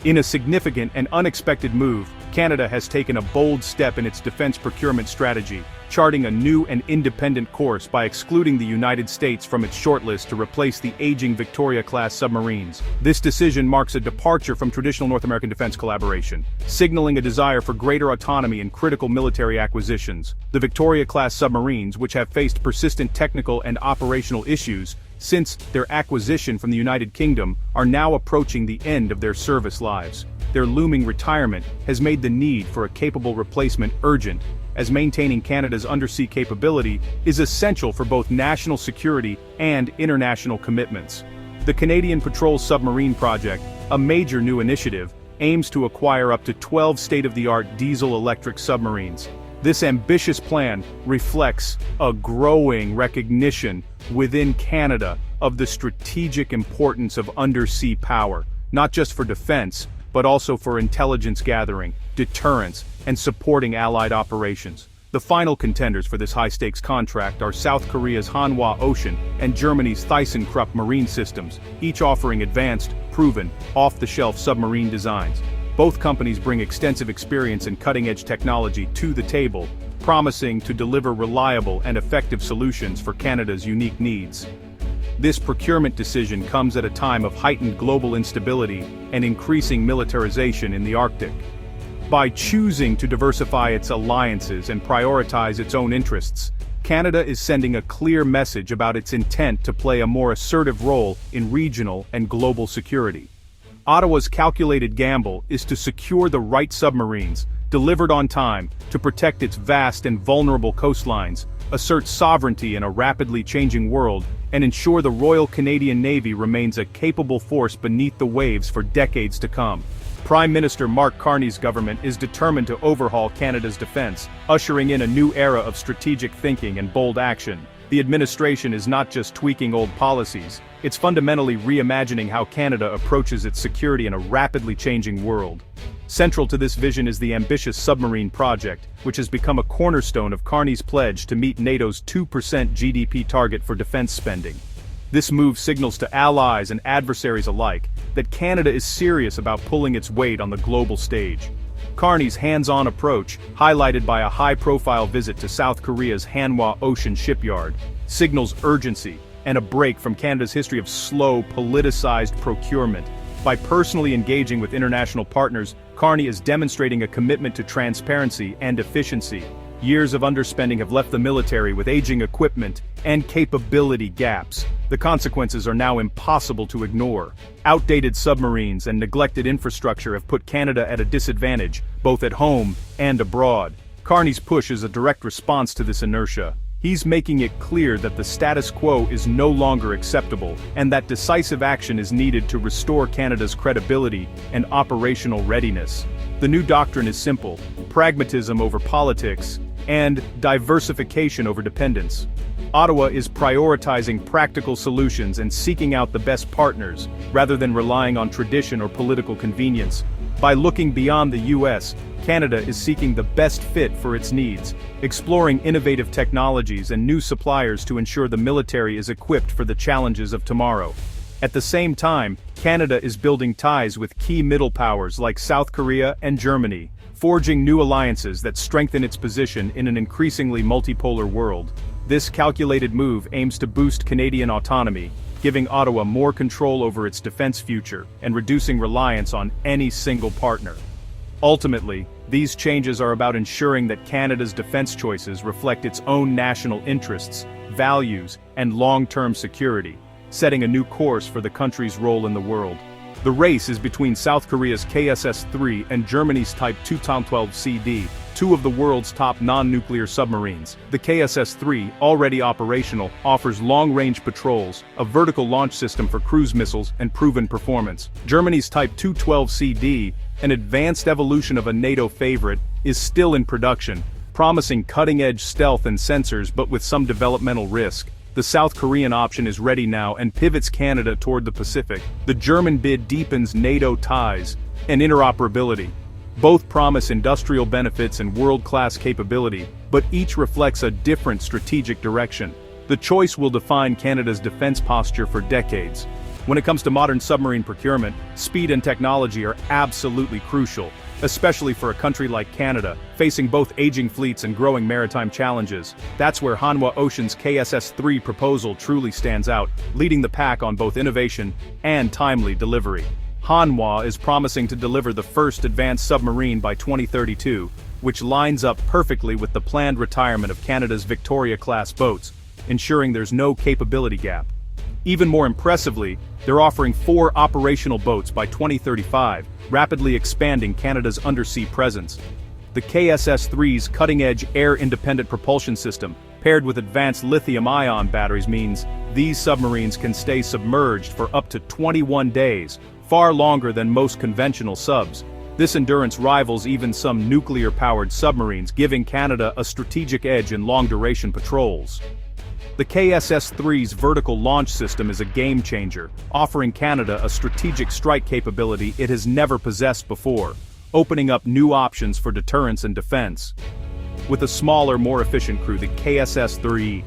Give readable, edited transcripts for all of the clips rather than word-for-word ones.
In a significant and unexpected move, Canada has taken a bold step in its defense procurement strategy, charting a new and independent course by excluding the United States from its shortlist to replace the aging Victoria-class submarines. This decision marks a departure from traditional North American defense collaboration, signaling a desire for greater autonomy in critical military acquisitions. The Victoria-class submarines, which have faced persistent technical and operational issues since their acquisition from the United Kingdom, are now approaching the end of their service lives. Their looming retirement has made the need for a capable replacement urgent, as maintaining Canada's undersea capability is essential for both national security and international commitments. The Canadian Patrol Submarine Project, a major new initiative, aims to acquire up to 12 state-of-the-art diesel-electric submarines. This ambitious plan reflects a growing recognition within Canada of the strategic importance of undersea power, not just for defense, but also for intelligence gathering, deterrence, and supporting allied operations. The final contenders for this high-stakes contract are South Korea's Hanwha Ocean and Germany's ThyssenKrupp Marine Systems, each offering advanced, proven, off-the-shelf submarine designs. Both companies bring extensive experience in cutting-edge technology to the table, promising to deliver reliable and effective solutions for Canada's unique needs. This procurement decision comes at a time of heightened global instability and increasing militarization in the Arctic. By choosing to diversify its alliances and prioritize its own interests, Canada is sending a clear message about its intent to play a more assertive role in regional and global security. Ottawa's calculated gamble is to secure the right submarines, delivered on time, to protect its vast and vulnerable coastlines, assert sovereignty in a rapidly changing world, and ensure the Royal Canadian Navy remains a capable force beneath the waves for decades to come. Prime Minister Mark Carney's government is determined to overhaul Canada's defense, ushering in a new era of strategic thinking and bold action. The administration is not just tweaking old policies, it's fundamentally reimagining how Canada approaches its security in a rapidly changing world. Central to this vision is the ambitious submarine project, which has become a cornerstone of Carney's pledge to meet NATO's 2% GDP target for defense spending. This move signals to allies and adversaries alike that Canada is serious about pulling its weight on the global stage. Carney's hands-on approach, highlighted by a high-profile visit to South Korea's Hanwha Ocean shipyard, signals urgency and a break from Canada's history of slow, politicized procurement. By personally engaging with international partners, Carney is demonstrating a commitment to transparency and efficiency. Years of underspending have left the military with aging equipment and capability gaps. The consequences are now impossible to ignore. Outdated submarines and neglected infrastructure have put Canada at a disadvantage, both at home and abroad. Carney's push is a direct response to this inertia. He's making it clear that the status quo is no longer acceptable, and that decisive action is needed to restore Canada's credibility and operational readiness. The new doctrine is simple: pragmatism over politics, and diversification over dependence. Ottawa is prioritizing practical solutions and seeking out the best partners, rather than relying on tradition or political convenience. By looking beyond the US, Canada is seeking the best fit for its needs, exploring innovative technologies and new suppliers to ensure the military is equipped for the challenges of tomorrow. At the same time, Canada is building ties with key middle powers like South Korea and Germany, forging new alliances that strengthen its position in an increasingly multipolar world. This calculated move aims to boost Canadian autonomy, giving Ottawa more control over its defense future and reducing reliance on any single partner. Ultimately, these changes are about ensuring that Canada's defense choices reflect its own national interests, values, and long-term security, setting a new course for the country's role in the world. The race is between South Korea's KSS-3 and Germany's Type 212CD, two of the world's top non-nuclear submarines. The KSS-3, already operational, offers long-range patrols, a vertical launch system for cruise missiles, and proven performance. Germany's Type 212CD, an advanced evolution of a NATO favorite, is still in production, promising cutting-edge stealth and sensors but with some developmental risk. The South Korean option is ready now and pivots Canada toward the Pacific. The German bid deepens NATO ties and interoperability. Both promise industrial benefits and world-class capability, but each reflects a different strategic direction. The choice will define Canada's defense posture for decades. When it comes to modern submarine procurement, speed and technology are absolutely crucial, especially for a country like Canada, facing both aging fleets and growing maritime challenges. That's where Hanwha Ocean's KSS-3 proposal truly stands out, leading the pack on both innovation and timely delivery. Hanwha is promising to deliver the first advanced submarine by 2032, which lines up perfectly with the planned retirement of Canada's Victoria-class boats, ensuring there's no capability gap. Even more impressively, they're offering 4 operational boats by 2035, rapidly expanding Canada's undersea presence. The KSS-3's cutting-edge air-independent propulsion system, paired with advanced lithium-ion batteries, means these submarines can stay submerged for up to 21 days, far longer than most conventional subs. This endurance rivals even some nuclear-powered submarines, giving Canada a strategic edge in long-duration patrols. The KSS-3's vertical launch system is a game-changer, offering Canada a strategic strike capability it has never possessed before, opening up new options for deterrence and defense. With a smaller, more efficient crew, the KSS-3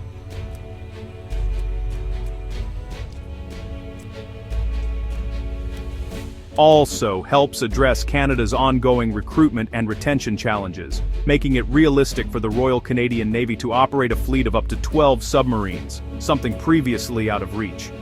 also helps address Canada's ongoing recruitment and retention challenges, making it realistic for the Royal Canadian Navy to operate a fleet of up to 12 submarines, something previously out of reach.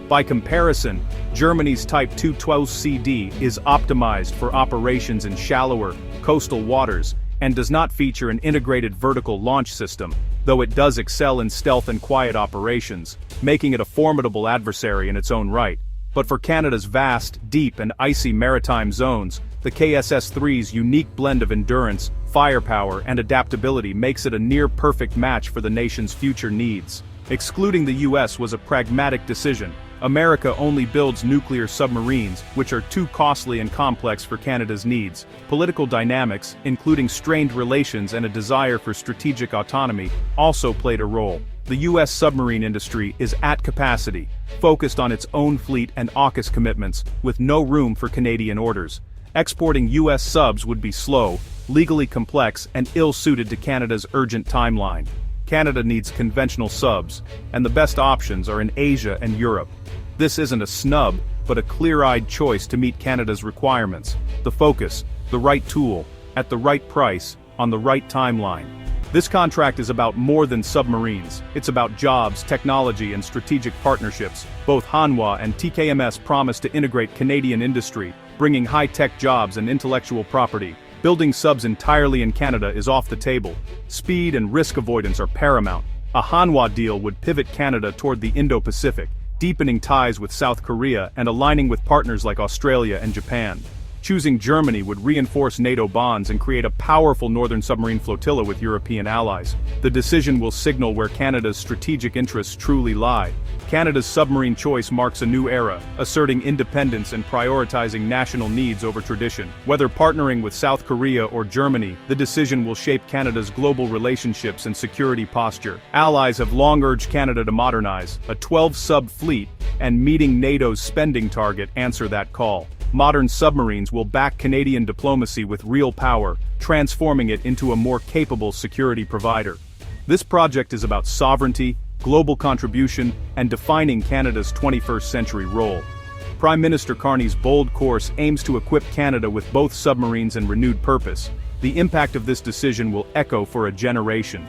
By comparison, Germany's Type 212CD is optimized for operations in shallower, coastal waters, and does not feature an integrated vertical launch system, though it does excel in stealth and quiet operations, making it a formidable adversary in its own right. But for Canada's vast, deep and icy maritime zones, the KSS-3's unique blend of endurance, firepower and adaptability makes it a near-perfect match for the nation's future needs. Excluding the US was a pragmatic decision. America only builds nuclear submarines, which are too costly and complex for Canada's needs. Political dynamics, including strained relations and a desire for strategic autonomy, also played a role. The U.S. submarine industry is at capacity, focused on its own fleet and AUKUS commitments, with no room for Canadian orders. Exporting U.S. subs would be slow, legally complex, and ill-suited to Canada's urgent timeline. Canada needs conventional subs, and the best options are in Asia and Europe. This isn't a snub, but a clear-eyed choice to meet Canada's requirements. The focus, the right tool, at the right price, on the right timeline. This contract is about more than submarines. It's about jobs, technology, and strategic partnerships. Both Hanwha and TKMS promise to integrate Canadian industry, bringing high-tech jobs and intellectual property. Building subs entirely in Canada is off the table. Speed and risk avoidance are paramount. A Hanwha deal would pivot Canada toward the Indo-Pacific, deepening ties with South Korea and aligning with partners like Australia and Japan. Choosing Germany would reinforce NATO bonds and create a powerful northern submarine flotilla with European allies. The decision will signal where Canada's strategic interests truly lie. Canada's submarine choice marks a new era, asserting independence and prioritizing national needs over tradition. Whether partnering with South Korea or Germany, the decision will shape Canada's global relationships and security posture. Allies have long urged Canada to modernize. A 12-sub fleet and meeting NATO's spending target answer that call. Modern submarines will back Canadian diplomacy with real power, transforming it into a more capable security provider. This project is about sovereignty, global contribution, and defining Canada's 21st century role. Prime Minister Carney's bold course aims to equip Canada with both submarines and renewed purpose. The impact of this decision will echo for a generation.